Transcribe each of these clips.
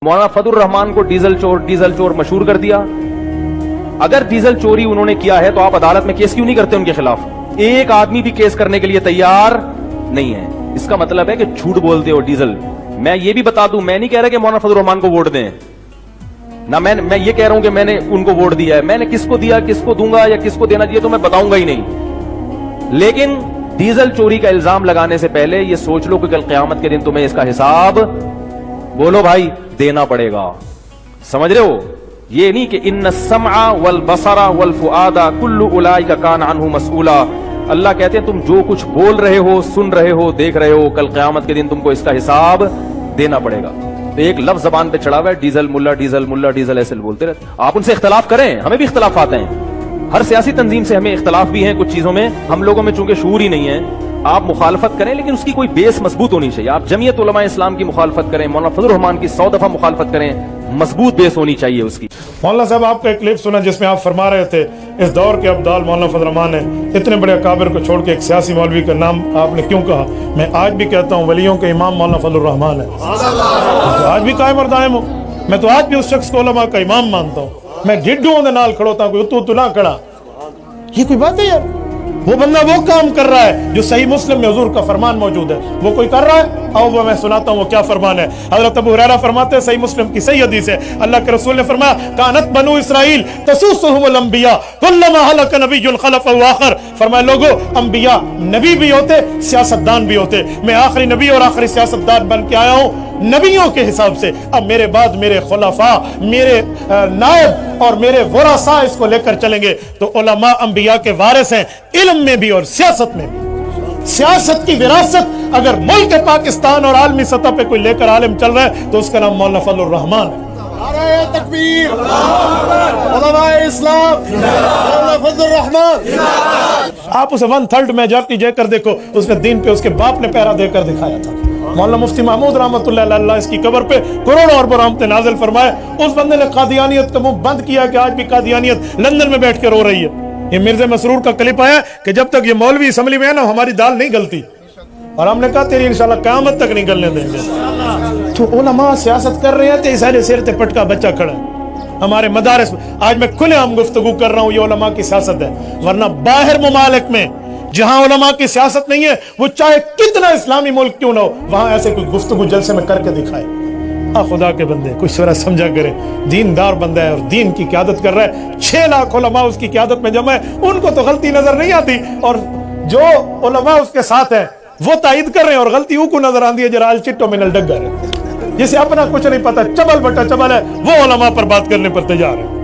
मौलाना फजल रहमान को डीजल चोर मशहूर कर दिया। अगर डीजल चोरी उन्होंने किया है तो आप अदालत में केस क्यों नहीं करते उनके खिलाफ? एक आदमी भी केस करने के लिए तैयार नहीं है। इसका मतलब है कि झूठ बोलते हो डीजल। मैं ये भी बता दूं, मैं नहीं कह रहा कि मौलाना फजल रहमान को वोट दें ना, मैं ये कह रहा हूं कि मैंने उनको वोट दिया है। मैंने किसको दिया, किसको दूंगा या किसको देना चाहिए तो मैं बताऊंगा ही नहीं। लेकिन डीजल चोरी का इल्जाम लगाने से पहले ये सोच लो कि कल क़यामत के दिन तुम्हें इसका हिसाब, बोलो भाई, देना पड़ेगा। समझ रहे हो? ये नहीं कि इन्न सम्आ वल बसरा वल फुआदा कुल्लु उलाइका कान अन्हु मसऊला। अल्लाह कहते हैं तुम जो कुछ बोल रहे हो, सुन रहे हो, देख रहे हो, कल क़यामत के दिन तुमको इसका हिसाब देना पड़ेगा। तो एक लफ्ज जबान पे चढ़ा हुआ है, डीजल मुल्ला, डीजल मुल्ला, डीजल, ऐसे बोलते रहते। आप उनसे इख्तलाफ करें, हमें भी इख्तलाफ आते हैं। हर सियासी तंजीम से हमें इख्तलाफ भी है कुछ चीजों में। हम लोगों में चूंकि शऊर ही नहीं है। आप मुखालफत करें लेकिन उसकी कोई बेस मजबूत होनी चाहिए। आप जमीयत उलमा इस्लाम की मुखालफत करें, मौलाना फजल रहमान की 100 दफा मुखालफत करें, मजबूत बेस होनी चाहिए उसकी। मौलाना साहब, आपका एक क्लिप सुना जिसमें आप फरमा रहे थे इस दौर के अब्दाल मौलाना फजल रहमान ने इतने बड़े अकाबिर को छोड़ के एक सियासी मौलवी का नाम आपने क्यों कहा? मैं आज भी कहता हूँ वलियों के इमाम मौलाना फजल रहमान है। आज भी कायम और दायम हूँ। मैं तो आज भी उस शख्स को उलमा का इमाम मानता हूँ। मैं गिड्डुओं के नाल खड़ोता हूँ, कोई उतू ना खड़ा। ये कोई बात है यार? वो बंदा वो काम कर रहा है जो सही मुस्लिम में हुजूर का फरमान मौजूद है, वो कोई कर रहा है। आओ वो मैं सुनाता हूँ वो क्या फरमान है। हजरत अबू हुरैरा फरमाते हैं, सही मुस्लिम की सही हदीस है, अल्लाह के रसूल ने फरमाया, कानत बनु इसराइल तसुसुहुमुल अंबिया कुल्लमा हलक नबियुन खलफहु आखर। फरमाया लोगों, अंबिया नबी भी होते, सियासतदान भी होते। मैं आखिरी नबी और आखिरी सियासतदान बन के आया हूँ नबियों के हिसाब से। अब मेरे बाद मेरे खुलफा, मेरे नायब और मेरे वरासा इसको लेकर चलेंगे। तो उलमा अंबिया के वारिस हैं, इल्म में भी और सियासत में भी। सियासत की विरासत अगर मुल्क पाकिस्तान और आलमी सतह पे कोई लेकर आलिम चल रहा है तो उसका नाम मौलाना फजल रहमान है। नारे तकबीर, उलमाए इस्लाम, मौलाना फजल रहमान। आप उसे 1/3 मेजॉरिटी देकर देखो, उसने दीन पे उसके बाप ने पहरा देकर दिखाया था। मौलाना मुफ्ती महमूद रहमतुल्लाह अलैह इसकी कब्र पे करोड़ों और रहमतें नाज़िल फरमाए। उस बंदे ने कादियानियत का मुंह बंद किया कि आज भी कादियानियत लंदन में बैठ के रो रही है। ये मिर्जा मसरूर का क्लिप आया कि जब तक ये मौलवी असम्बली में है ना हमारी दाल नहीं गलती, और हमने कहा तेरी इंशाल्लाह क़यामत तक नहीं गलने देंगे। तो उलमा सियासत कर रहे हैं तो इस सिर ते पटका बच्चा खड़ा है हमारे मदारिस। आज मैं खुलेआम गुफ्तगू कर रहा हूँ, ये उलमा की सियासत है। वरना बाहर ममालिक में जहां उलमा की सियासत नहीं है, वो चाहे कितना इस्लामी मुल्क क्यों ना हो, वहां ऐसे कोई गुफ्तगू जलसे में करके दिखाए। खुदा के बंदे कुछ थोड़ा समझा करें। दीनदार बंदा है और दीन की क़यादत कर रहा है। 6 लाख उलमा उसकी क़यादत में जमा है, उनको तो गलती नजर नहीं आती, और जो उलमा उसके साथ है वो तायद कर रहे हैं और गलती उनको नजर आती है। जरा चिट्टो मिनल डगर है, जिसे अपना कुछ नहीं पता, चबल बटा चबल है, वो उलमा पर बात करने पर तैयार है।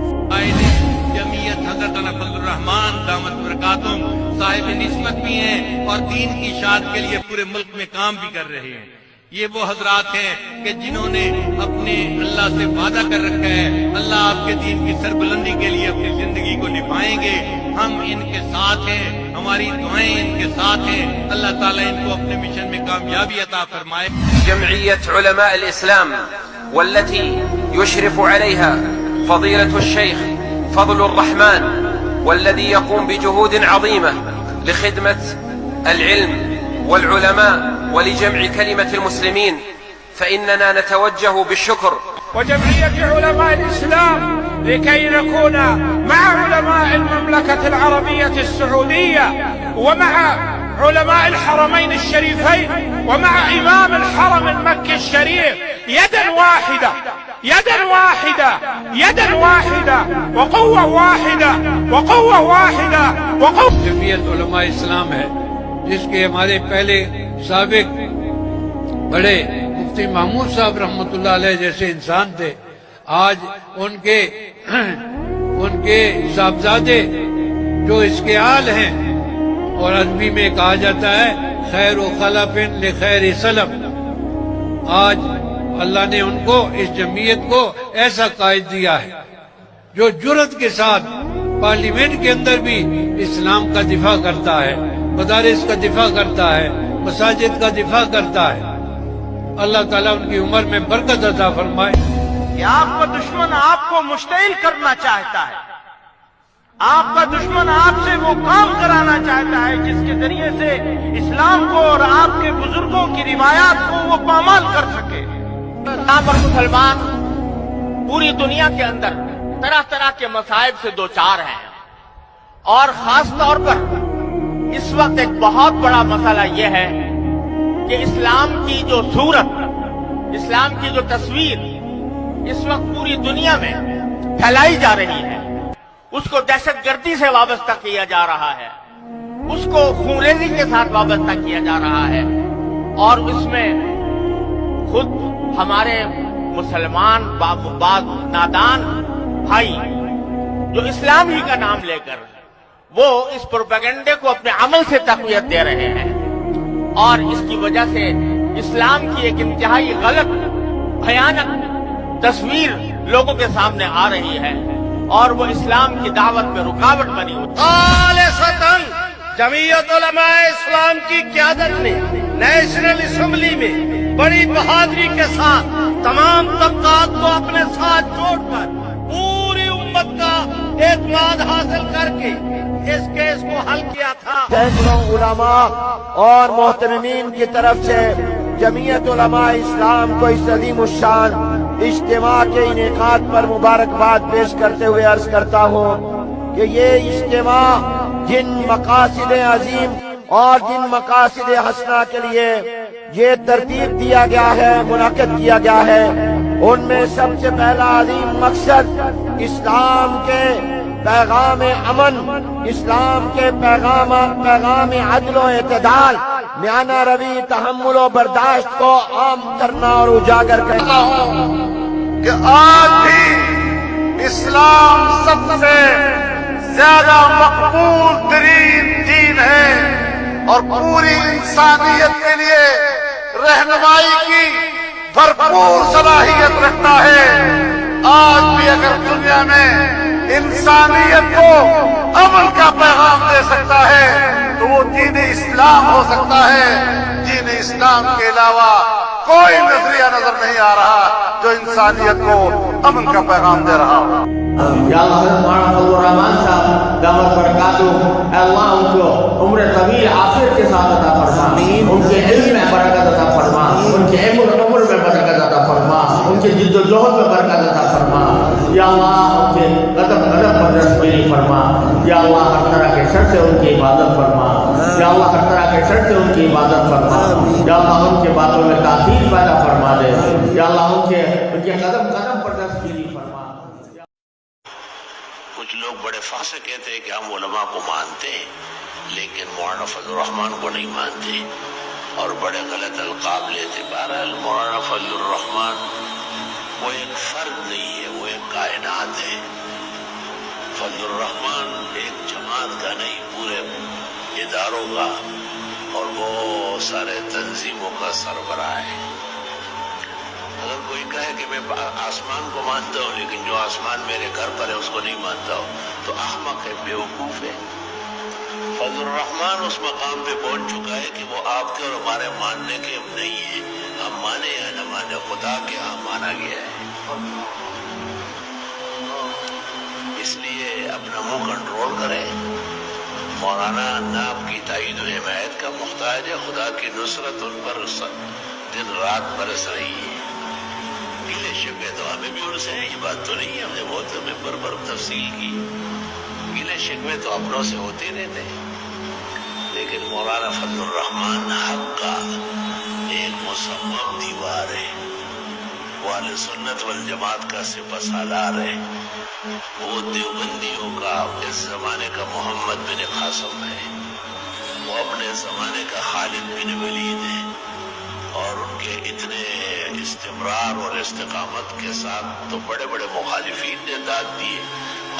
साहिब निस्बत भी हैं और दीन की इशाअत के लिए पूरे मुल्क में काम भी कर रहे हैं। ये वो हजरात हैं कि जिन्होंने अपने अल्लाह से वादा कर रखा है, अल्लाह आपके दीन की सरबुलंदी के लिए अपनी जिंदगी को निभाएंगे। हम इनके साथ हैं, हमारी दुआएं इनके साथ हैं। अल्लाह ताला इनको अपने मिशन में कामयाबी अता फरमाए। जमइयत उलमा अल इस्लाम वल्लती युशरिफु अलैहा फदीलतु शेख फजलुर रहमान والذي يقوم بجهود عظيمة لخدمة العلم والعلماء ولجمع كلمة المسلمين، فإننا نتوجه بالشكر وجمعية علماء الإسلام لكي نكون مع علماء المملكة العربية السعودية ومع علماء الحرمين الشريفين ومع إمام الحرم المكي الشريف يدا واحدة، يدا واحدة، يدا واحدة، وقوة واحدة، وقوة واحدة، وقوة। जमीयत उलमा इस्लाम है जिसके हमारे पहले साबिक बड़े मुफ्ती महमूद साहब रहमतुल्लाह अलैह जैसे इंसान थे। आज उनके साहबजादे जो इसके आल हैं, और अरबी में कहा जाता है खैर खलफिन ले खैर सलम। आज अल्लाह ने उनको, इस जमीयत को ऐसा कायद दिया है जो जुर्रत के साथ पार्लियामेंट के अंदर भी इस्लाम का दिफा करता है, मदारिस का दिफा करता है, मसाजिद का दिफा करता है। अल्लाह ताला उनकी उम्र में बरकत अता फरमाए। कि आपका दुश्मन आपको मुश्तिल करना चाहता है, आपका दुश्मन आपसे वो काम कराना चाहता है जिसके जरिए से इस्लाम को और आपके बुजुर्गों की रिवायात को वो पामाल कर सके। यहाँ पर मुसलमान पूरी दुनिया के अंदर तरह तरह के मसाइब से दो चार हैं, और खास तौर पर इस वक्त एक बहुत बड़ा मसला यह है कि इस्लाम की जो सूरत, इस्लाम की जो तस्वीर इस वक्त पूरी दुनिया में फैलाई जा रही है, उसको दहशतगर्दी से वाबस्ता किया जा रहा है, उसको खूनरेजी के साथ वाबस्ता किया जा रहा है, और इसमें खुद हमारे मुसलमान बाब नादान भाई जो इस्लाम ही का नाम लेकर वो इस प्रोपेगेंडे को अपने अमल से तक़वियत दे रहे हैं, और इसकी वजह से इस्लाम की एक इंतहाई गलत भयानक तस्वीर लोगों के सामने आ रही है, और वो इस्लाम की दावत में रुकावट बनी हुई। जमीयत उलमा इस्लाम की क़यादत ने नेशनल असेंबली में बड़ी बहादुरी के साथ तमाम तबकात को अपने साथ जोड़कर पूरी उम्मत का एतमाद हासिल करके इस केस को हल किया था। सैकड़ों उलमा और मोहतरमीन की तरफ से जमीयत उलमा इस्लाम को इस अज़ीम शान इज्तिमा के इनेकाद पर मुबारकबाद पेश करते हुए अर्ज करता हूँ कि ये इज्तिमा जिन मकासिद अजीम और जिन मकासिद हसना के लिए ये तरतीब दिया गया है, मुनाकिद किया गया है, उनमें सबसे पहला अजीम मकसद इस्लाम के पैगाम अमन, इस्लाम के पैगाम अदल व इत्तेदाल, म्याना रवि, तहम्मुल व बर्दाश्त को आम करना और उजागर करना हो कि आज भी इस्लाम सबसे ज्यादा मकबूल तरीन दीन है और पूरी इंसानियत के लिए रहनुमाई की भरपूर सलाहियत रखता है। आज भी अगर दुनिया में इंसानियत को अमन का पैगाम दे सकता है तो वो दीन इस्लाम हो सकता है। दीन इस्लाम के अलावा कोई नजरिया नजर नहीं आ रहा जो इंसानियत को अमन का पैगाम दे रहा हो। या अल्लाह मौलाना फजलुर रहमान साहब दामत बरकातुहू, अल्लाह उनको उम्र तवील आफियत के साथ अता फरमा, उनके इल्म में बरकत अता फरमा, उनके उम्र में बरकत अता फरमा, उनके जिद्दोजहद में बरकत अता फरमा। या अल्लाह उनके कदम कदम पर दस्तगिरी फरमा। या अल्लाह हर तरह के शर से उनकी इबादत फरमा। या अल्लाह हर तरह के शर से उनकी इबादत फरमा। या अल्लाह उनके बातों में तासीर पैदा फरमा दे। या अल्लाह उनके कदम कदम पर दस्तगिरी फरमा। कुछ लोग बड़े फासे कहते हैं कि हम उलमा को मानते हैं लेकिन मौलाना फजलुर रहमान को नहीं मानते और बड़े गलत अलकाब लेते। बहरहाल मौलाना फजलुर रहमान वो एक फर्द नहीं है, वो एक कायनात है। फजलुर रहमान एक जमात का नहीं, पूरे इदारों का और बहुत सारे तंजीमों का सरबराह है। अगर कोई कहे कि मैं आसमान को मानता हूँ लेकिन जो आसमान मेरे घर पर है उसको नहीं मानता हूँ तो अहमक है, बेवकूफ है। फजलुर रहमान उस मकाम पे पहुंच चुका है कि वो आपके और हमारे मानने के नहीं है। हम माने या न माने, खुदा के यहाँ माना गया है। इसलिए अपना मुंह कंट्रोल करें। मौलाना ना आपकी ताईद व हिमायत का मुख्ताज है, खुदा की नुसरत उन पर दिन रात बरस रही है। गिले शिकवे तो हमें भी उनसे है, ये बात तो नहीं है, हमने बहुत हमें पर तफसील की। गिले शिकवे तो अपनों से होते रहते हैं, लेकिन मौलाना फजलुर रहमान हक का एक मुसम्मम दीवार है। वो अहले सुन्नत वल जमात का सिपहसालार है। वो देवबंदियों का इस जमाने का मोहम्मद बिन कासिम है। वो अपने जमाने का खालिद बिन वलीद है और उनके इतने इस्तिमरार और इस्तिकामत के साथ तो बड़े बड़े मुखालिफीन ने दाद दिए।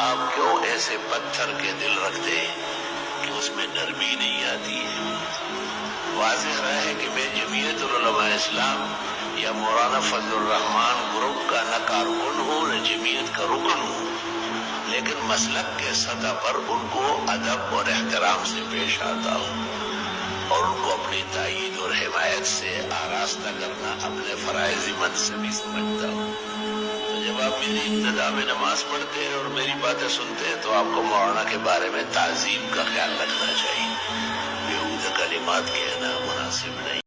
आप क्यों ऐसे पत्थर के दिल रखते हैं कि उसमें नरमी नहीं आती है। वाज़ेह रहे कि मैं जमीयत उलमा इस्लाम या मौलाना फजलुर रहमान ग्रुप का न कारकुन हूँ न जमीयत का रुकन हूँ, लेकिन मसलक के सतह पर उनको अदब और एहतराम से पेश आता हूँ और उनको अपनी ताईद और हिमायत से आरास्ता करना अपने फराइज़ मनसबी समझता हूँ। तो जब आप मेरी इब्तिदा में नमाज पढ़ते हैं और मेरी बातें सुनते हैं तो आपको मौलाना के बारे में ताज़ीम का ख्याल रखना चाहिए। बेहुदा कलिमात कहना मुनासिब नहीं।